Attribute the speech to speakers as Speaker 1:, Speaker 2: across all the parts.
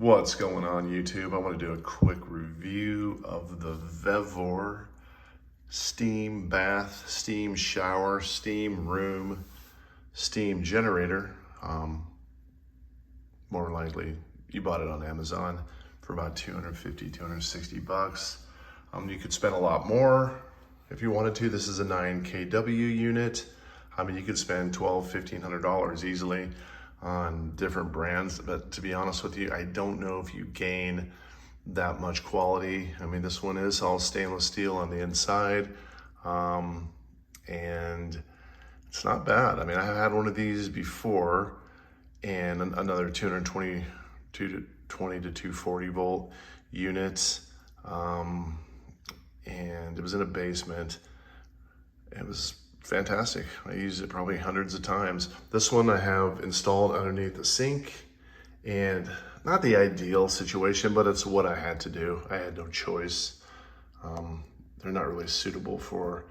Speaker 1: What's going on YouTube? I want to do a quick review of the Vevor steam bath, steam shower, steam room, steam generator. More likely you bought it on Amazon for about 250, 260 bucks. You could spend a lot more if you wanted to. This is a 9 kW unit. You could spend $1,200, $1,500 easily on different brands, but to be honest with you, I don't know if you gain that much quality. This one is all stainless steel on the inside, and it's not bad. I have had one of these before, and another 220 to 240 volt units, and it was in a basement. It was fantastic. I used it probably hundreds of times. This one I have installed underneath the sink, and not the ideal situation, but it's what I had to do. I had no choice. They're not really suitable for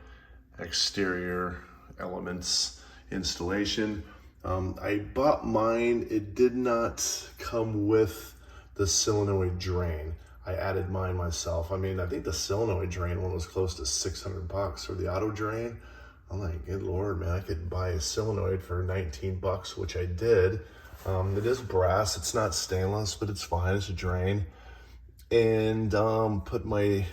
Speaker 1: exterior elements installation. I bought mine. It did not come with the solenoid drain. I added mine myself. I think the solenoid drain one was close to 600 bucks, or the auto drain. I'm like, good Lord, man, I could buy a solenoid for 19 bucks, which I did. It is brass, it's not stainless, but it's fine, it's a drain. And put the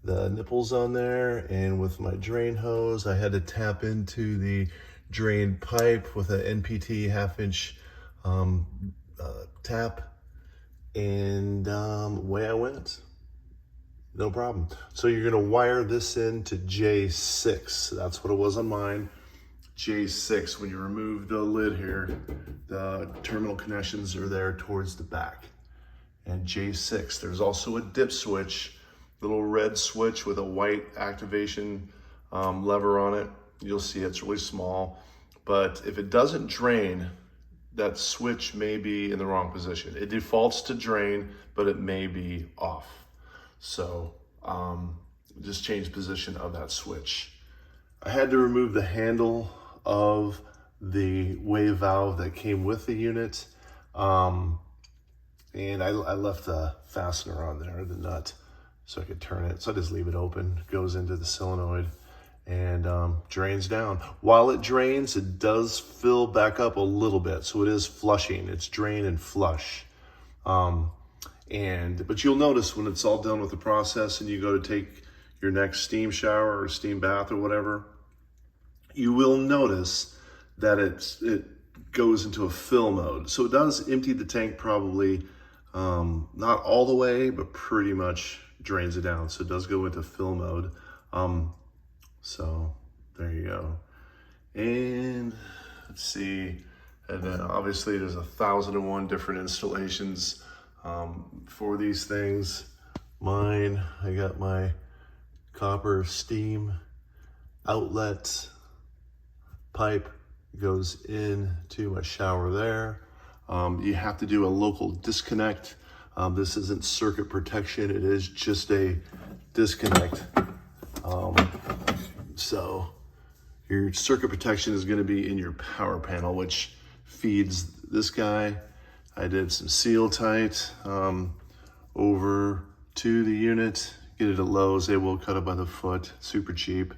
Speaker 1: nipples on there, and with my drain hose, I had to tap into the drain pipe with an NPT 1/2 inch tap, and away I went. No problem. So you're gonna wire this into J6. That's what it was on mine. J6, when you remove the lid here, the terminal connections are there towards the back. And J6, there's also a dip switch, little red switch with a white activation lever on it. You'll see it's really small, but if it doesn't drain, that switch may be in the wrong position. It defaults to drain, but it may be off. So just change position of that switch. I had to remove the handle of the wave valve that came with the unit. And I left the fastener on there, the nut, so I could turn it. So I just leave it open, goes into the solenoid, and drains down. While it drains, it does fill back up a little bit. So it is flushing, it's drain and flush. But you'll notice when it's all done with the process and you go to take your next steam shower or steam bath or whatever, you will notice that it goes into a fill mode. So it does empty the tank probably, not all the way, but pretty much drains it down. So it does go into fill mode. So there you go. And let's see, and then obviously there's 1,001 different installations for these things. Mine, I got my copper steam outlet pipe, goes into my shower there. You have to do a local disconnect. This isn't circuit protection, it is just a disconnect. So your circuit protection is going to be in your power panel, which feeds this guy. I did some seal tight over to the unit, get it at Lowe's. They will cut it by the foot, super cheap.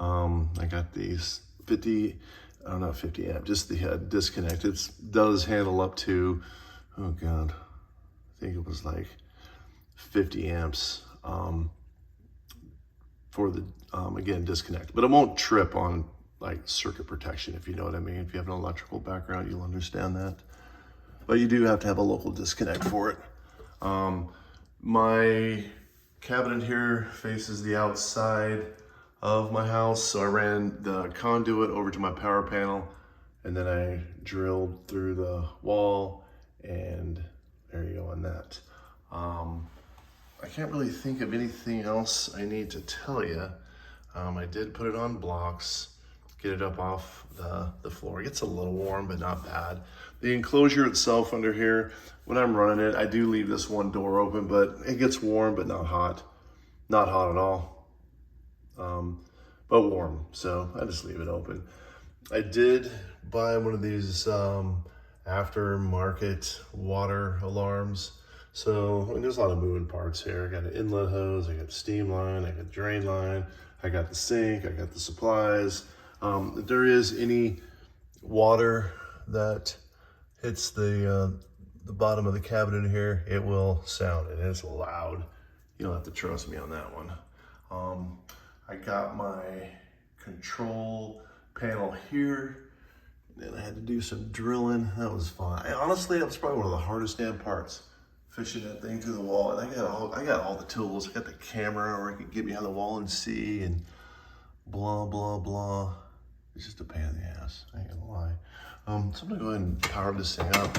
Speaker 1: I got these 50 amp, just the disconnect. It does handle up to, oh God, I think it was like 50 amps for the, again, disconnect. But it won't trip on like circuit protection, if you know what I mean. If you have an electrical background, you'll understand that. But you do have to have a local disconnect for it. My cabinet here faces the outside of my house, so I ran the conduit over to my power panel, and then I drilled through the wall, and there you go on that. I can't really think of anything else I need to tell you. I did put it on blocks, get it up off the floor. It gets a little warm, but not bad. The enclosure itself under here, when I'm running it, I do leave this one door open, but it gets warm, but not hot. Not hot at all, but warm. So I just leave it open. I did buy one of these aftermarket water alarms. So there's a lot of moving parts here. I got an inlet hose, I got the steam line, I got the drain line, I got the sink, I got the supplies. If there is any water that hits the bottom of the cabinet here, it will sound, and it's loud. You'll have to trust me on that one. I got my control panel here, and I had to do some drilling. That was fun. Honestly, that was probably one of the hardest damn parts, fishing that thing through the wall. And I got all the tools. I got the camera where I could get behind the wall and see, and blah, blah, blah. It's just a pain in the ass, I ain't gonna lie. So I'm gonna go ahead and power this thing up.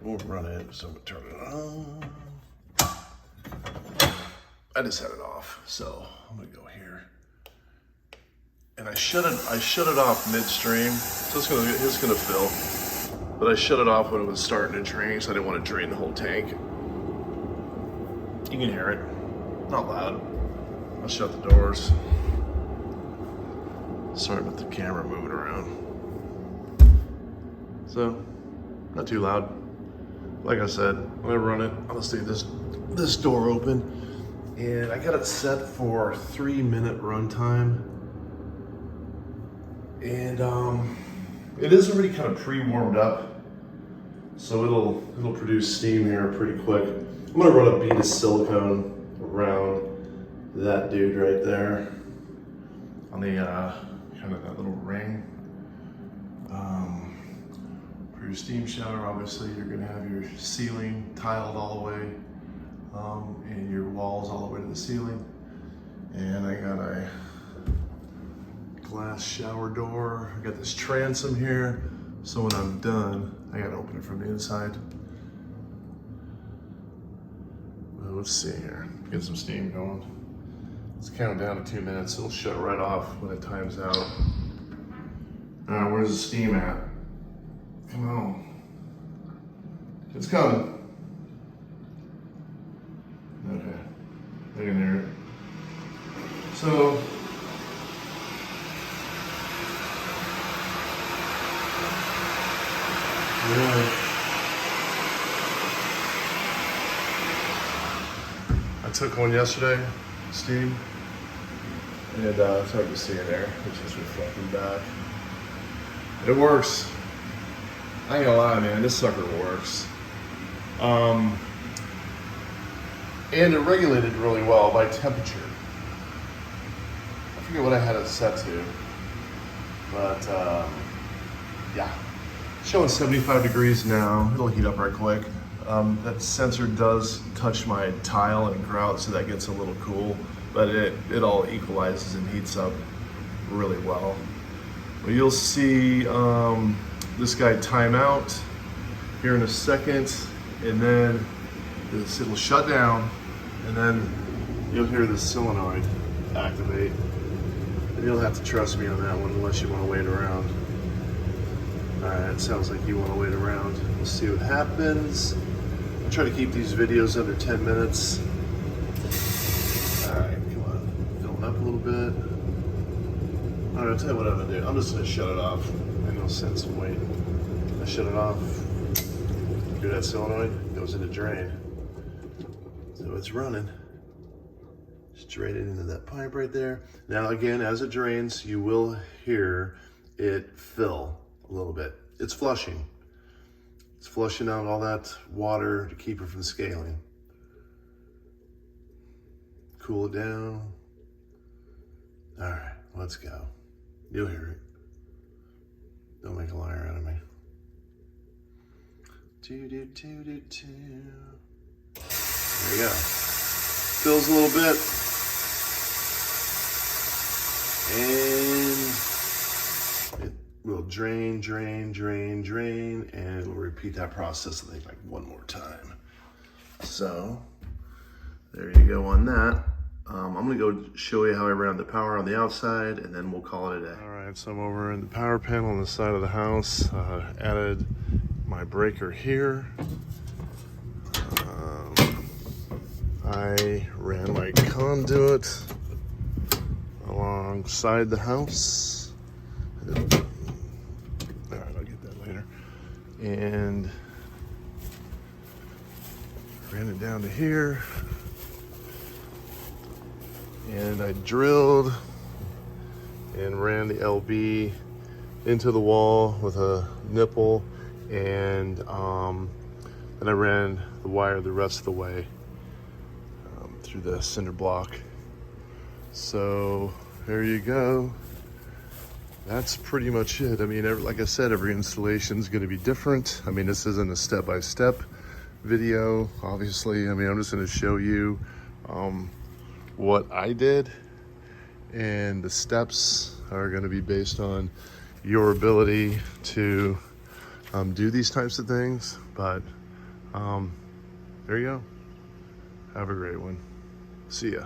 Speaker 1: We'll run it, so I'm gonna turn it on. I just had it off, so I'm gonna go here. And I shut it off midstream, so it's gonna fill. But I shut it off when it was starting to drain, so I didn't want to drain the whole tank. You can hear it, not loud. I'll shut the doors. Sorry about the camera moving around. So, not too loud. Like I said, when I run it, I'll just leave this door open. And I got it set for 3-minute runtime. And it is already kind of pre-warmed up. So it'll produce steam here pretty quick. I'm gonna run a bead of silicone around that dude right there on the kind of that little ring. For your steam shower, obviously you're gonna have your ceiling tiled all the way, and your walls all the way to the ceiling. And I got a glass shower door. I got this transom here, so when I'm done, I gotta open it from the inside. Well, let's see here. Get some steam going. Let's count down to 2 minutes. It'll shut right off when it times out. All right, where's the steam at? Come on. It's coming. Okay, I can hear it. So, yeah. I took one yesterday, steam, and it's hard to see in there, which is reflecting back. It works. I ain't gonna lie, man, this sucker works. And it regulated really well by temperature. I forget what I had it set to, but yeah. Showing 75 degrees now. It'll heat up right quick. That sensor does touch my tile and grout, so that gets a little cool, but it all equalizes and heats up really well. Well, you'll see this guy time out here in a second, and then it'll shut down, and then you'll hear the solenoid activate. And you'll have to trust me on that one unless you want to wait around. Alright, it sounds like you want to wait around. We'll see what happens. I'll try to keep these videos under 10 minutes. Alright, come on. Filling up a little bit. Alright, I'll tell you what I'm going to do. I'm just going to shut it off. Ain't no sense in waiting. I shut it off. Do that solenoid, goes into drain. So it's running. Straight into that pipe right there. Now again, as it drains, you will hear it fill a little bit. It's flushing. It's flushing out all that water to keep it from scaling. Cool it down. All right, let's go. You'll hear it. Don't make a liar out of me. There you go. Fills a little bit. And it will drain, and it will repeat that process, I think, like one more time. So, there you go on that. I'm gonna go show you how I ran the power on the outside, and then we'll call it a day. All right, so I'm over in the power panel on the side of the house. Added my breaker here. I ran my conduit alongside the house. All right, I'll get that later. And Ran it down to here. And I drilled and ran the LB into the wall with a nipple, and then I ran the wire the rest of the way through the cinder block. So there you go. That's pretty much it. I mean, like I said, every installation is going to be different. I mean, this isn't a step-by-step video, obviously. I mean, I'm just going to show you what I did, and the steps are going to be based on your ability to do these types of things. But there you go. Have a great one. See ya.